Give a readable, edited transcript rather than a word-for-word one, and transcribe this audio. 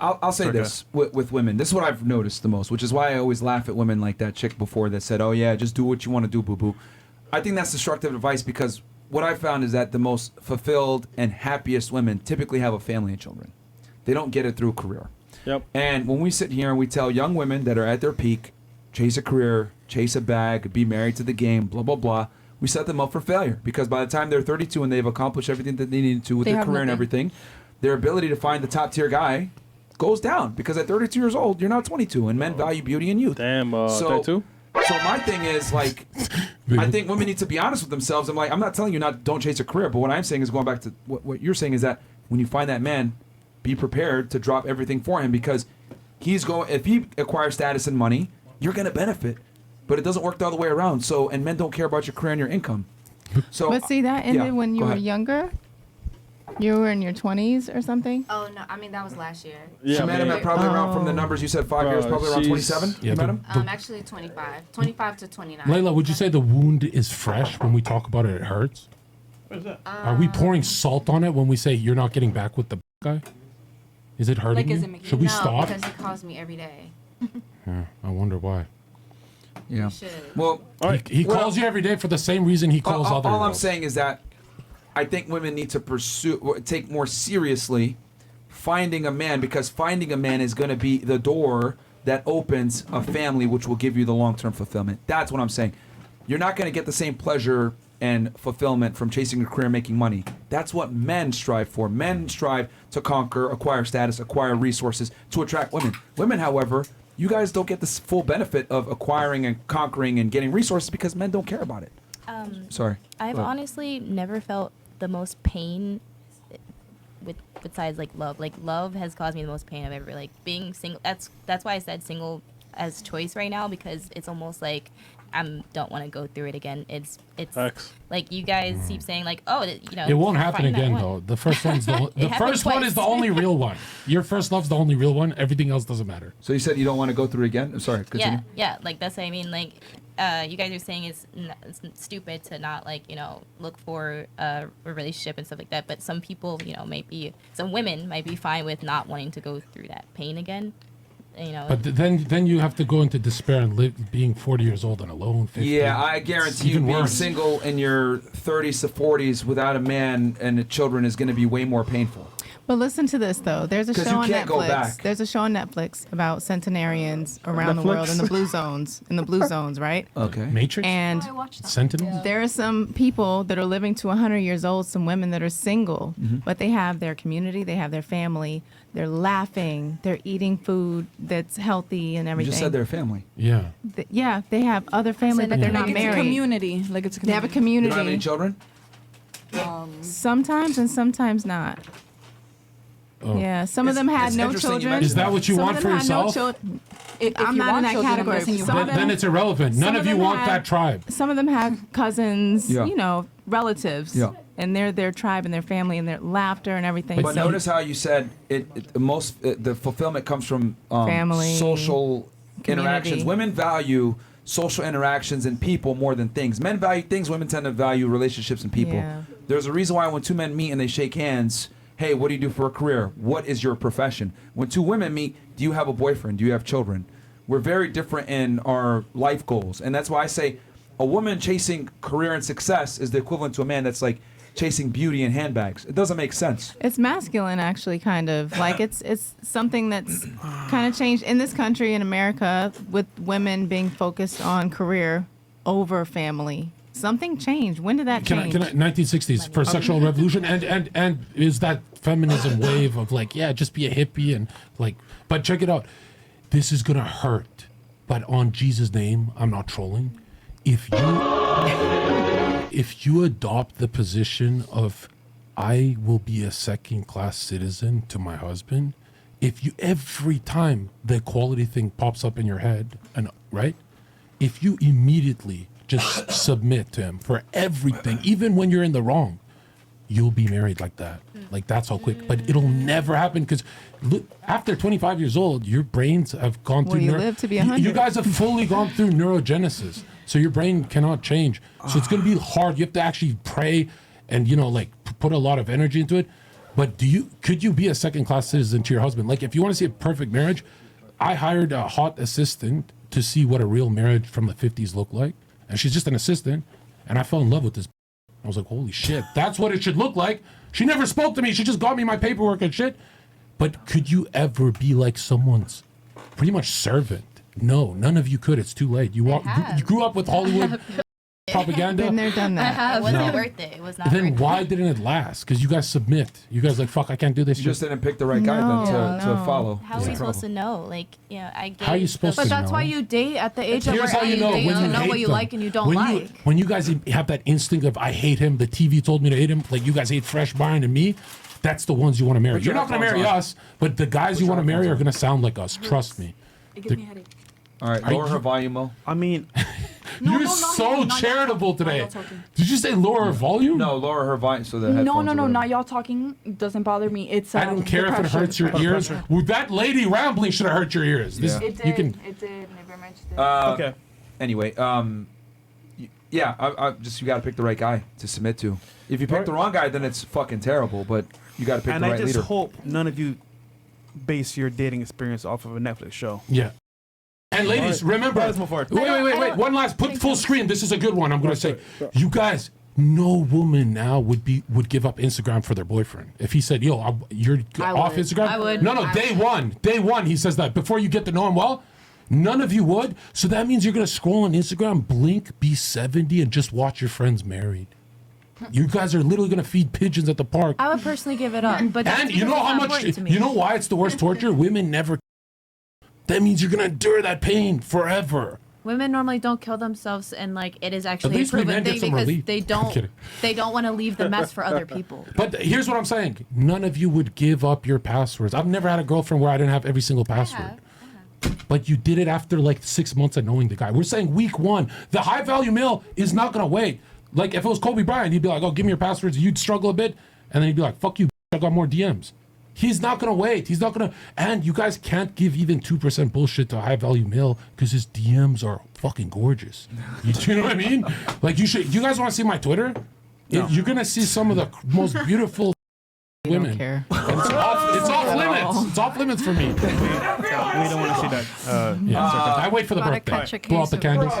I'll say this with women. This is what I've noticed the most, which is why I always laugh at women like that chick before that said, "Oh yeah, just do what you want to do, boo boo." I think that's destructive advice because what I found is that the most fulfilled and happiest women typically have a family and children. They don't get it through career. Yep. And when we sit here and we tell young women that are at their peak, chase a career, chase a bag, be married to the game, blah, blah, blah, we set them up for failure because by the time they're 32 and they've accomplished everything that they needed to with their career and everything, their ability to find the top tier guy goes down because at 32 years old, you're not 22 and men value beauty and youth. Damn, 32? So my thing is like, I think women need to be honest with themselves. I'm not telling you don't chase a career, but what I'm saying is going back to what you're saying is that when you find that man, be prepared to drop everything for him because if he acquires status and money, you're going to benefit, but it doesn't work the other way around. So, and men don't care about your career and your income. So, but see, that ended when you were younger. You were in your 20s or something? Oh, no. I mean, that was last year. Yeah, you met him at probably around, from the numbers you said, 5 years, probably around 27? Yeah, you met him? Actually 25. 25 to 29. Layla, would you say the wound is fresh when we talk about it? It hurts? What is that? Are we pouring salt on it when we say you're not getting back with the guy? Is it hurting you? Should we stop? Because he calls me every day. Yeah, I wonder why. Yeah. Well, he calls you every day for the same reason he calls other All I'm girls. saying is that I think women need to take more seriously finding a man because finding a man is going to be the door that opens a family which will give you the long-term fulfillment. That's what I'm saying. You're not going to get the same pleasure and fulfillment from chasing a career, making money. That's what men strive for. Men strive to conquer, acquire status, acquire resources to attract women. Women, however, you guys don't get the full benefit of acquiring and conquering and getting resources because men don't care about it. Sorry. I've honestly never felt the most pain besides like love. Like love has caused me the most pain I've ever being single. That's why I said single as choice right now because it's almost like don't want to go through it again. It's like you guys keep saying like, oh, it won't happen again though. The first one's the first one is the only real one. Your first love's the only real one. Everything else doesn't matter. So you said you don't want to go through it again? I'm sorry. Continue. Yeah. Like that's what I mean. Like you guys are saying it's stupid to not look for a relationship and stuff like that. But some people, some women might be fine with not wanting to go through that pain again. But then you have to go into despair and being 40 years old and alone. 50. Yeah, I guarantee you being single in your 30s to 40s without a man and children is going to be way more painful. But listen to this though. There's a show on can't go Netflix. back. There's a show on Netflix about centenarians around the world in the blue zones. Right? Okay. Matrix. And Sentinels. there are some people that are living to 100 years old. Some women that are single, but they have their community. They have their family. They're laughing. They're eating food that's healthy and everything. You just said they're family. Yeah. They have other family, but they're not married. It's a community. Like it's a community. They have a community. You don't have any children? Sometimes and sometimes not. Oh. Yeah, some of them had no children. Is that what you want for yourself? I'm not in that category. Then it's irrelevant. None of you want that tribe. Some of them had cousins, relatives, and they're their tribe and their family and their laughter and everything. But notice how you said the fulfillment comes from family, social interactions. Women value social interactions and people more than things. Men value things. Women tend to value relationships and people. Yeah. There's a reason why when two men meet and they shake hands, hey, what do you do for a career? What is your profession? When two women meet, do you have a boyfriend? Do you have children? We're very different in our life goals. And that's why I say a woman chasing career and success is the equivalent to a man that's like chasing beauty and handbags. It doesn't make sense. It's masculine, actually, kind of. Like it's something that's kind of changed in this country, in America, with women being focused on career over family. Something changed. When did that change? 1960s for sexual revolution, and is that feminism wave of like, yeah, just be a hippie and like, but check it out. This is gonna hurt, but on Jesus' name, I'm not trolling. If you adopt the position of, I will be a second-class citizen to my husband, if you every time the equality thing pops up in your head, and right, if you immediately just submit to him for everything, even when you're in the wrong, you'll be married like that. Like that's how quick. But it'll never happen because after 25 years old, your brains have gone through. You live to be 100. You guys have fully gone through neurogenesis, so your brain cannot change. So it's going to be hard. You have to actually pray and like put a lot of energy into it. But could you be a second class citizen to your husband? Like, if you want to see a perfect marriage, I hired a hot assistant to see what a real marriage from the 50s looked like. And she's just an assistant. And I fell in love with this. I was like, holy shit, that's what it should look like. She never spoke to me. She just got me my paperwork and shit. But could you ever be like someone's pretty much servant? No, none of you could. It's too late. You grew up with Hollywood propaganda. Been there, done that. It wasn't worth it. It was not Then worth why it. didn't it last? Because you guys submit. You guys like, fuck, I can't do this. You shit. just didn't pick the right guy No, then to no. follow. How are we supposed to know? Like, you know, I get. How are you supposed But to that's know? why you date at the age of Here's how where you know date when to you know hate what you them. like and you don't when like. when you guys have that instinct of I hate him, the TV told me to hate him, like you guys hate Fresh Brian and me, that's the ones you want to marry. Put You're your not going to headphones marry on. us, but the guys you want to marry are going to sound like us. Trust me. It gives me a headache. All right, lower her volume, Mo. I mean, You're not so y'all, not y'all charitable talking, not today. y'all talking. Did you say lower her volume? No, lower her volume so the headphones. No, or whatever. not y'all talking doesn't bother me. It's I don't care if it pressure. hurts your ears. Well, that lady rambling should have hurt your ears. This, Yeah. It did. You can. It did. Never mentioned it. okay. Anyway, yeah, I just you got to pick the right guy to submit to. If you pick Right. the wrong guy, then it's fucking terrible. But you got to pick And the I right just leader. hope none of you base your dating experience off of a Netflix show. Yeah. And ladies, All right. remember. Let's move forward. Wait. One last. Put full screen. This is a good one. I'm going to say, you guys. No woman now would give up Instagram for their boyfriend. If he said, "Yo, you're off would. Instagram," I would. No, day one, he says that before you get to know him well. None of you would. So that means you're gonna scroll on Instagram, blink, be 70, and just watch your friends married. You guys are literally gonna feed pigeons at the park. I would personally give it up, but that's And you know because how it's much? important to me. You know why it's the worst torture? Women never. That means you're gonna endure that pain forever. Women normally don't kill themselves, and like it is At actually a least we proven men get thing some because relief. they I'm don't kidding. want to leave the mess for other people. But here's what I'm saying: none of you would give up your passwords. I've never had a girlfriend where I didn't have every single password. But you did it after like 6 months of knowing the guy. We're saying week one, the high value male is not gonna wait. Like if it was Kobe Bryant, he'd be like, "Oh, give me your passwords." You'd struggle a bit, and then he'd be like, "Fuck you, I got more DMs." He's not gonna wait. He's not gonna. And you guys can't give even 2% bullshit to a high value male because his DMs are fucking gorgeous. You know what I mean? Like you should. You guys want to see my Twitter? You're gonna see some of the most beautiful women. Don't care. And it's off limits. It's off limits for me. We don't want to see that. Yeah. I wait for the Gotta birthday. catch a Blow out case the of candles.